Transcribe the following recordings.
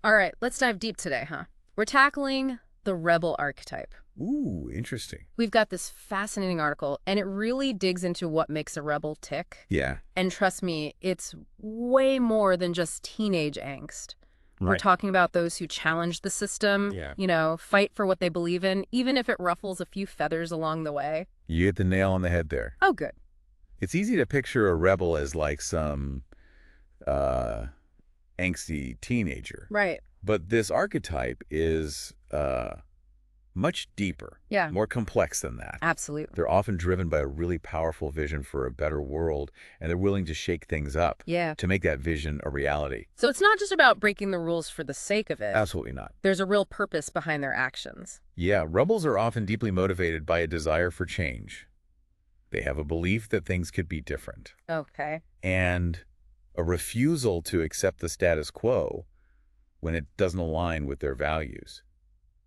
All right, let's dive deep today, huh? We're tackling the rebel archetype. Ooh, interesting. We've got this fascinating article, and it really digs into what makes a rebel tick. Yeah. And trust me, it's way more than just teenage angst. We're Right. talking about those who challenge the system, Yeah. fight for what they believe in, even if it ruffles a few feathers along the way. You hit the nail on the head there. Oh, good. It's easy to picture a rebel as like some uh, angsty teenager. Right. But this archetype is much deeper, Yeah, more complex than that. absolutely. They're often driven by a really powerful vision for a better world, and they're willing to shake things up Yeah. to make that vision a reality. So it's not just about breaking the rules for the sake of it. Absolutely not. There's a real purpose behind their actions. Yeah, rebels are often deeply motivated by a desire for change. They have a belief that things could be different, Okay. and a refusal to accept the status quo when it doesn't align with their values.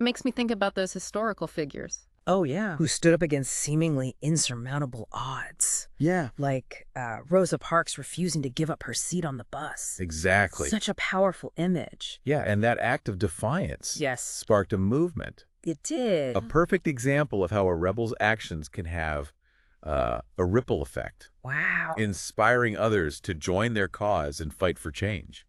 Makes me think about those historical figures. Oh, yeah. Who stood up against seemingly insurmountable odds. Yeah. Like Rosa Parks refusing to give up her seat on the bus. Exactly. Such a powerful image. Yeah, and that act of defiance Yes. sparked a movement. It did. A perfect example of how a rebel's actions can have a ripple effect, Wow. inspiring others to join their cause and fight for change.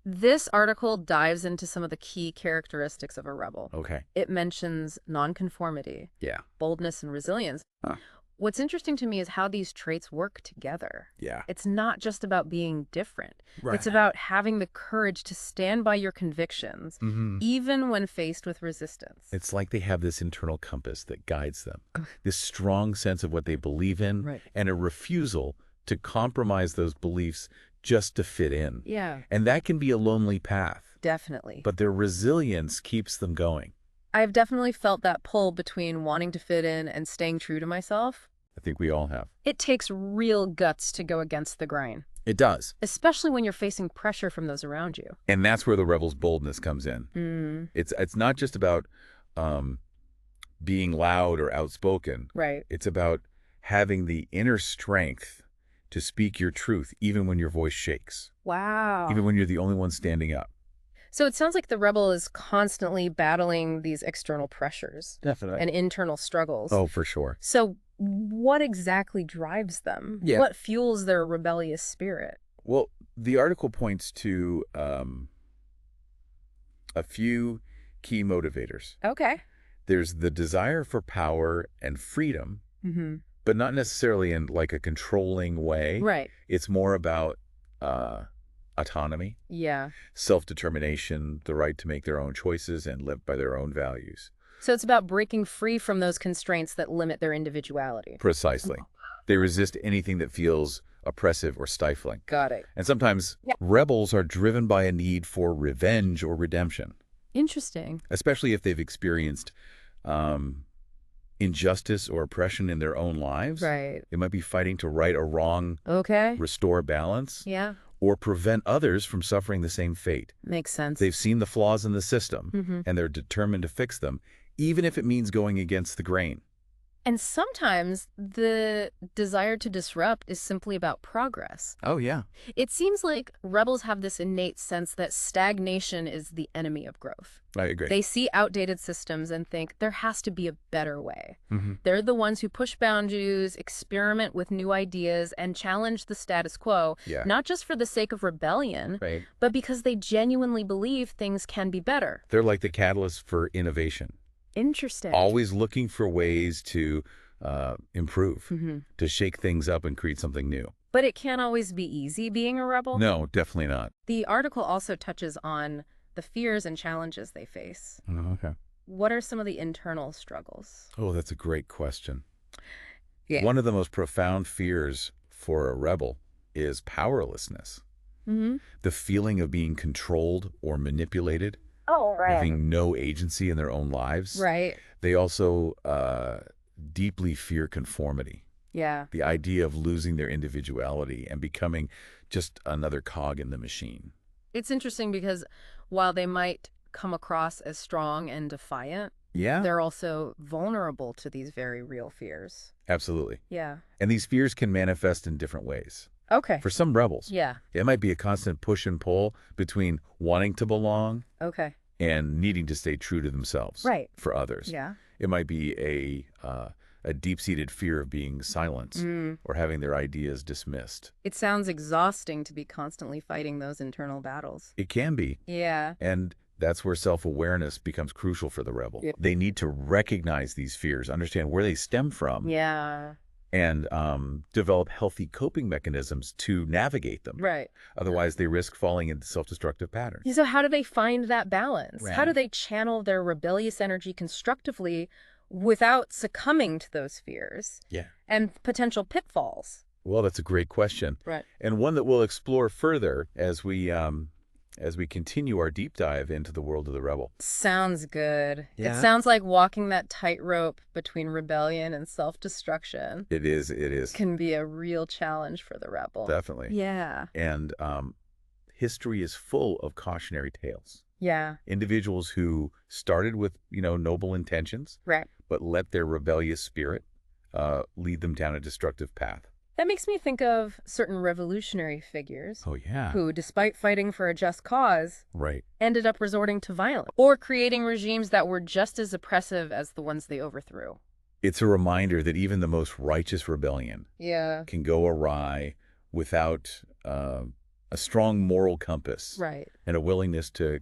This article dives into some of the key characteristics of a rebel. Okay. It mentions nonconformity, Yeah. boldness, and resilience. Huh. What's interesting to me is how these traits work together. Yeah. It's not just about being different. Right. It's about having the courage to stand by your convictions, even when faced with resistance. It's like they have this internal compass that guides them, this strong sense of what they believe in, Right. and a refusal to compromise those beliefs just to fit in. Yeah, And that can be a lonely path, definitely. but their resilience keeps them going. I've definitely felt that pull between wanting to fit in and staying true to myself. I think we all have. It takes real guts to go against the grain, It does. especially when you're facing pressure from those around you. And that's where the rebel's boldness comes in. It's not just about being loud or outspoken. Right. It's about having the inner strength to speak your truth, even when your voice shakes, Wow. even when you're the only one standing up. So it sounds like the rebel is constantly battling these external pressures Definitely. and internal struggles. Oh, for sure. So what exactly drives them? Yeah. What fuels their rebellious spirit? Well, the article points to a few key motivators. Okay. There's the desire for power and freedom, Mm-hmm. but not necessarily in like a controlling way. Right. It's more about autonomy, Yeah. self-determination, the right to make their own choices and live by their own values. So it's about breaking free from those constraints that limit their individuality. Precisely. They resist anything that feels oppressive or stifling. Got it. And sometimes rebels are driven by a need for revenge or redemption, Interesting. especially if they've experienced injustice or oppression in their own lives. Right. They might be fighting to right a wrong, Okay. restore balance, Yeah. or prevent others from suffering the same fate. Makes sense. They've seen the flaws in the system, Mm-hmm. and they're determined to fix them, even if it means going against the grain. And sometimes the desire to disrupt is simply about progress. Oh, yeah. It seems like rebels have this innate sense that stagnation is the enemy of growth. I agree. They see outdated systems and think there has to be a better way. Mm-hmm. They're the ones who push boundaries, experiment with new ideas, and challenge the status quo, Yeah. not just for the sake of rebellion, Right. but because they genuinely believe things can be better. They're like the catalyst for innovation, Interesting. always looking for ways to improve, Mm-hmm. to shake things up and create something new. But it can't always be easy being a rebel. No, definitely not. The article also touches on the fears and challenges they face. Okay. What are some of the internal struggles? Oh, that's a great question. Yeah. One of the most profound fears for a rebel is powerlessness. Mm-hmm. The feeling of being controlled or manipulated, Oh, having no agency in their own lives. Right. They also deeply fear conformity, Yeah. the idea of losing their individuality and becoming just another cog in the machine. It's interesting because while they might come across as strong and defiant, Yeah, they're also vulnerable to these very real fears. absolutely. Yeah. And these fears can manifest in different ways. Okay. For some rebels, Yeah. it might be a constant push and pull between wanting to belong Okay. and needing to stay true to themselves. Right. For others, Yeah. it might be a deep-seated fear of being silenced or having their ideas dismissed. It sounds exhausting to be constantly fighting those internal battles. It can be, Yeah. and that's where self-awareness becomes crucial for the rebel. Yep. They need to recognize these fears, understand where they stem from, Yeah. and develop healthy coping mechanisms to navigate them. Right. Otherwise, they risk falling into self-destructive patterns. So how do they find that balance? How do Right. they channel their rebellious energy constructively without succumbing to those fears Yeah. and potential pitfalls? Well, that's a great question. Right. And one that we'll explore further as we continue our deep dive into the world of the rebel. Sounds good. Yeah. It sounds like walking that tightrope between rebellion and self-destruction It is. can be a real challenge for the rebel. Definitely. Yeah. And history is full of cautionary tales. Yeah. Individuals who started with, noble intentions, Right. but let their rebellious spirit lead them down a destructive path. That makes me think of certain revolutionary figures Oh, yeah. who, despite fighting for a just cause, Right. ended up resorting to violence or creating regimes that were just as oppressive as the ones they overthrew. It's a reminder that even the most righteous rebellion Yeah. can go awry without a strong moral compass Right. and a willingness to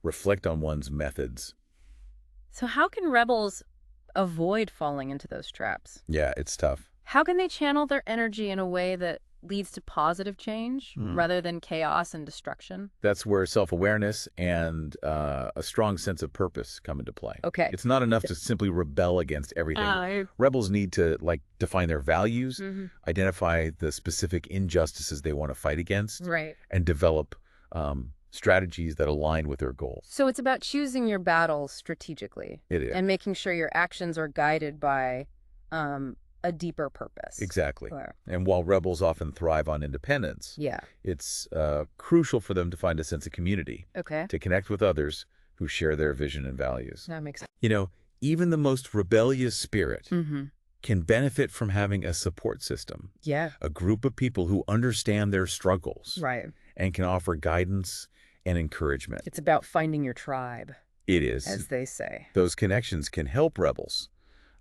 reflect on one's methods. So how can rebels avoid falling into those traps? Yeah, it's tough. How can they channel their energy in a way that leads to positive change rather than chaos and destruction? That's where self-awareness and a strong sense of purpose come into play. Okay. It's not enough to simply rebel against everything. Rebels need to define their values, identify the specific injustices they want to fight against, Right. and develop strategies that align with their goals. So it's about choosing your battles strategically It is. and making sure your actions are guided by a deeper purpose. Exactly. Or- And while rebels often thrive on independence, Yeah. it's crucial for them to find a sense of community, Okay. to connect with others who share their vision and values. That makes sense. Even the most rebellious spirit Mm-hmm. can benefit from having a support system, Yeah. a group of people who understand their struggles Right. and can offer guidance and encouragement. It's about finding your tribe, It is. as they say. Those connections can help rebels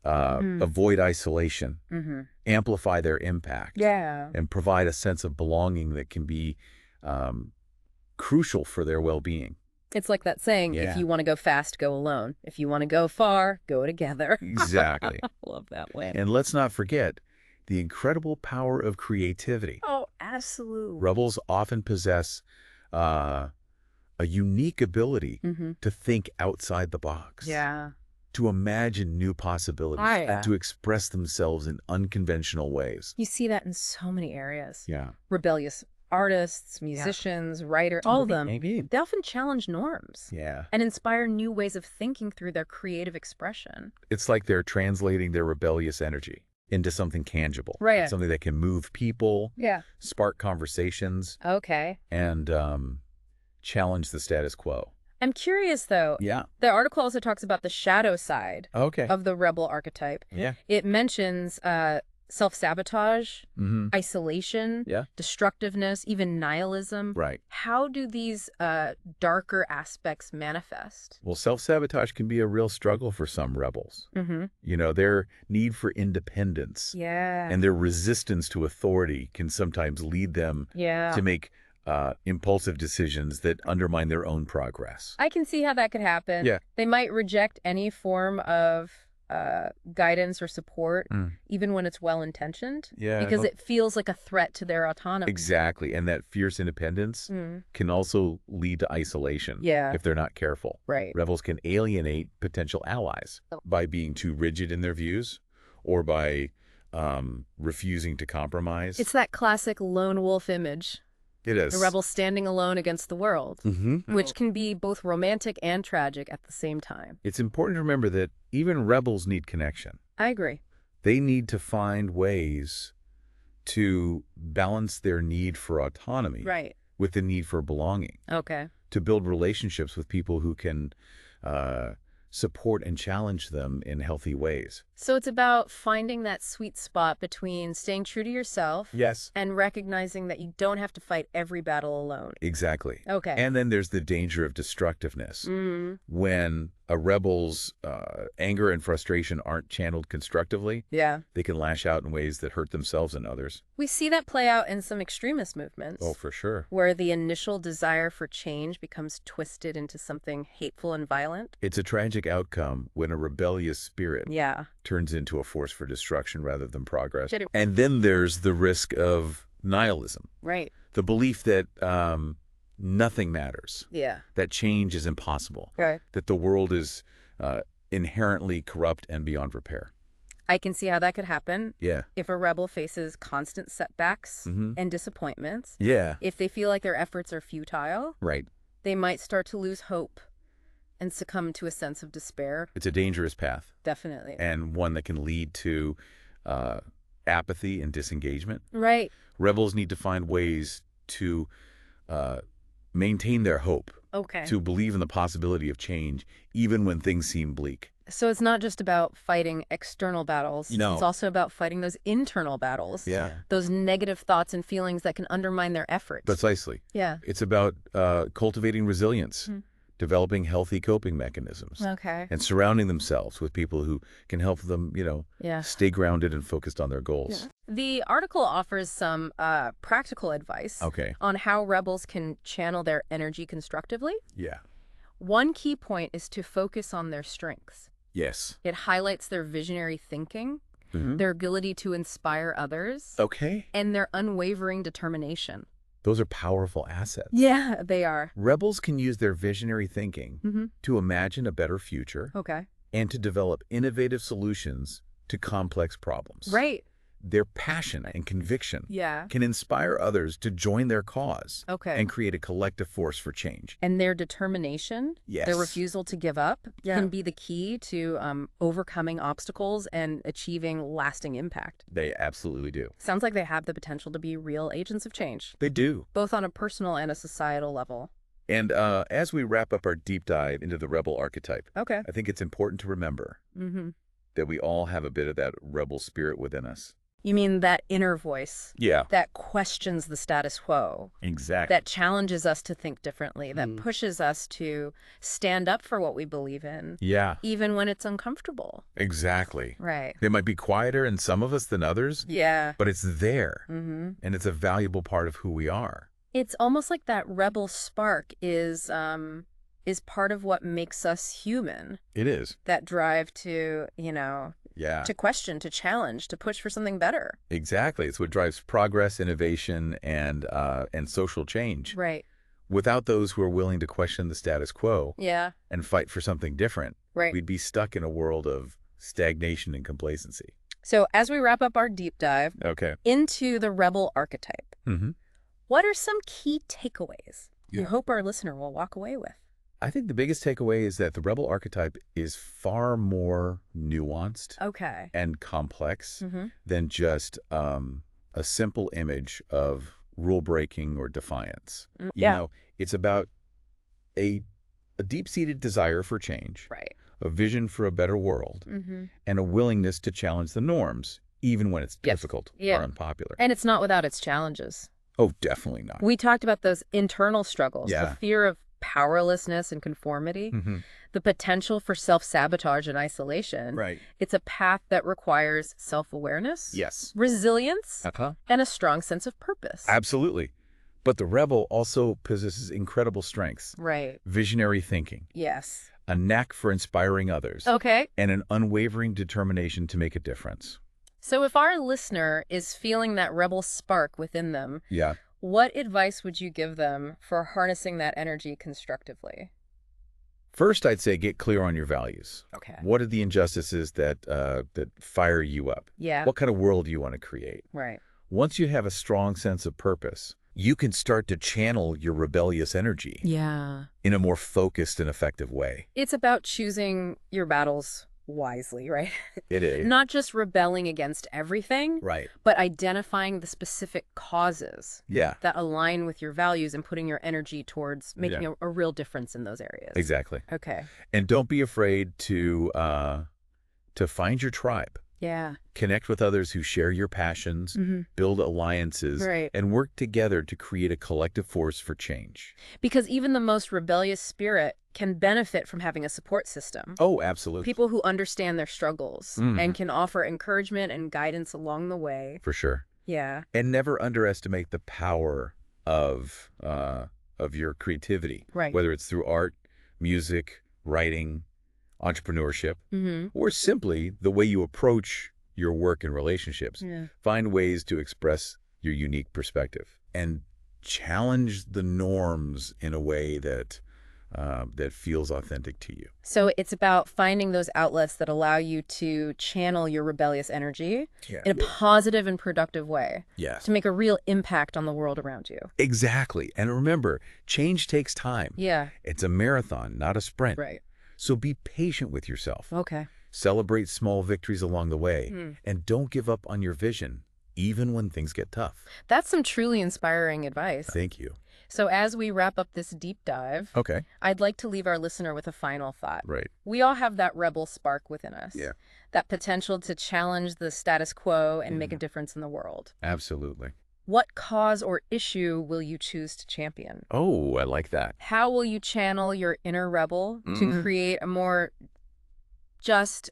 avoid isolation, Mm-hmm. amplify their impact, Yeah. and provide a sense of belonging that can be crucial for their well-being. It's like that saying, Yeah. if you want to go fast, go alone. If you want to go far, go together. Exactly. Love that way. And let's not forget the incredible power of creativity. Oh, absolutely. Rebels often possess a unique ability Mm-hmm. to think outside the box, Yeah. to imagine new possibilities, Oh, yeah. and to express themselves in unconventional ways. You see that in so many areas. Yeah. Rebellious artists, musicians, writers, all of them. Maybe. They often challenge norms Yeah. and inspire new ways of thinking through their creative expression. It's like they're translating their rebellious energy into something tangible. Right. Something that can move people, Yeah. spark conversations, Okay. and challenge the status quo. I'm curious, though. Yeah. The article also talks about the shadow side Okay. of the rebel archetype. Yeah. It mentions self-sabotage, Mm-hmm. isolation, Yeah. destructiveness, even nihilism. Right. How do these darker aspects manifest? Well, self-sabotage can be a real struggle for some rebels. Mm-hmm. Their need for independence Yeah. and their resistance to authority can sometimes lead them Yeah. to make impulsive decisions that undermine their own progress. I can see how that could happen. Yeah. They might reject any form of guidance or support, even when it's well-intentioned, Yeah. because it feels like a threat to their autonomy. Exactly. And that fierce independence Mm. can also lead to isolation Yeah. if they're not careful. Right. Rebels can alienate potential allies by being too rigid in their views or by refusing to compromise. It's that classic lone wolf image, It is. the rebel standing alone against the world, Mm-hmm. which can be both romantic and tragic at the same time. It's important to remember that even rebels need connection. I agree. They need to find ways to balance their need for autonomy Right. with the need for belonging, Okay. to build relationships with people who can support and challenge them in healthy ways. So it's about finding that sweet spot between staying true to yourself Yes. and recognizing that you don't have to fight every battle alone. Exactly. Okay. And then there's the danger of destructiveness. When a rebel's anger and frustration aren't channeled constructively, they can lash out in ways that hurt themselves and others. We see that play out in some extremist movements. Oh, for sure. Where the initial desire for change becomes twisted into something hateful and violent. It's a tragic outcome when a rebellious spirit turns into a force for destruction rather than progress. And then there's the risk of nihilism. Right. The belief that nothing matters. Yeah. That change is impossible. Right. That the world is inherently corrupt and beyond repair. I can see how that could happen. Yeah. If a rebel faces constant setbacks and disappointments. Yeah. If they feel like their efforts are futile. Right. They might start to lose hope and succumb to a sense of despair. It's a dangerous path. Definitely. And one that can lead to apathy and disengagement. Right. Rebels need to find ways to maintain their hope. Okay. To believe in the possibility of change, even when things seem bleak. So it's not just about fighting external battles. No. It's also about fighting those internal battles. Yeah. Those negative thoughts and feelings that can undermine their efforts. Precisely. Yeah. It's about cultivating resilience, developing healthy coping mechanisms. Okay. And surrounding themselves with people who can help them, stay grounded and focused on their goals. Yeah. The article offers some practical advice on how rebels can channel their energy constructively. Yeah. One key point is to focus on their strengths. Yes. It highlights their visionary thinking, their ability to inspire others, and their unwavering determination. Those are powerful assets. Yeah, they are. Rebels can use their visionary thinking to imagine a better future and to develop innovative solutions to complex problems. Right. Their passion and conviction Yeah. can inspire others to join their cause Okay. and create a collective force for change. And their determination, Yes. their refusal to give up, Yeah. can be the key to overcoming obstacles and achieving lasting impact. They absolutely do. Sounds like they have the potential to be real agents of change, They do. both on a personal and a societal level. And as we wrap up our deep dive into the rebel archetype, Okay. I think it's important to remember that we all have a bit of that rebel spirit within us. You mean that inner voice Yeah. that questions the status quo, Exactly. that challenges us to think differently, that pushes us to stand up for what we believe in, Yeah. even when it's uncomfortable. Exactly. Right. They might be quieter in some of us than others, Yeah. but it's there, and it's a valuable part of who we are. It's almost like that rebel spark is part of what makes us human. It is. That drive to, Yeah. to question, to challenge, to push for something better. Exactly. It's what drives progress, innovation, and social change. Right. Without those who are willing to question the status quo Yeah. and fight for something different, Right. we'd be stuck in a world of stagnation and complacency. So as we wrap up our deep dive Okay. into the rebel archetype, Mm-hmm. what are some key takeaways Yeah. you hope our listener will walk away with? I think the biggest takeaway is that the rebel archetype is far more nuanced Okay. and complex Mm-hmm. than just a simple image of rule breaking or defiance. Yeah. It's about a deep-seated desire for change, Right. a vision for a better world, Mm-hmm. and a willingness to challenge the norms, even when it's difficult Yeah. or unpopular. And it's not without its challenges. Oh, definitely not. We talked about those internal struggles, Yeah. the fear of powerlessness and conformity, the potential for self-sabotage and isolation. Right. It's a path that requires self-awareness, Yes. resilience, and a strong sense of purpose. Absolutely. But the rebel also possesses incredible strengths. Right. Visionary thinking, Yes. a knack for inspiring others, Okay. and an unwavering determination to make a difference. So if our listener is feeling that rebel spark within them, Yeah. what advice would you give them for harnessing that energy constructively? First, I'd say get clear on your values. Okay. What are the injustices that fire you up? Yeah. What kind of world do you want to create? Right. Once you have a strong sense of purpose, you can start to channel your rebellious energy Yeah. in a more focused and effective way. It's about choosing your battles wisely, right? It is. Not just rebelling against everything, Right. but identifying the specific causes that align with your values and putting your energy towards making a real difference in those areas. Exactly. Okay. And don't be afraid to find your tribe. Yeah. Connect with others who share your passions, build alliances, and work together to create a collective force for change. Because even the most rebellious spirit can benefit from having a support system. Oh, absolutely. People who understand their struggles and can offer encouragement and guidance along the way. For sure. Yeah. And never underestimate the power of your creativity, whether it's through art, music, writing, entrepreneurship, or simply the way you approach your work and relationships. Find ways to express your unique perspective and challenge the norms in a way that feels authentic to you. So it's about finding those outlets that allow you to channel your rebellious energy in a positive and productive way. Yes. To make a real impact on the world around you. Exactly. And remember, change takes time. Yeah. It's a marathon, not a sprint. Right. So be patient with yourself. Okay. Celebrate small victories along the way. And don't give up on your vision, even when things get tough. That's some truly inspiring advice. Thank you. So as we wrap up this deep dive, I'd like to leave our listener with a final thought. Right. We all have that rebel spark within us. Yeah. That potential to challenge the status quo and make a difference in the world. Absolutely. What cause or issue will you choose to champion? Oh, I like that. How will you channel your inner rebel to create a more just,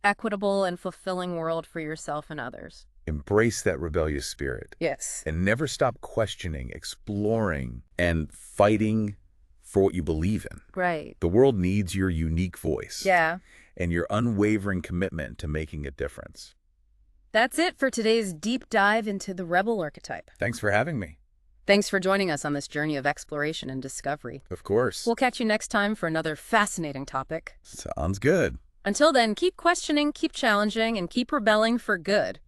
equitable, and fulfilling world for yourself and others? Embrace that rebellious spirit. Yes. And never stop questioning, exploring, and fighting for what you believe in. Right. The world needs your unique voice. Yeah. And your unwavering commitment to making a difference. That's it for today's deep dive into the rebel archetype. Thanks for having me. Thanks for joining us on this journey of exploration and discovery. Of course. We'll catch you next time for another fascinating topic. Sounds good. Until then, keep questioning, keep challenging, and keep rebelling for good.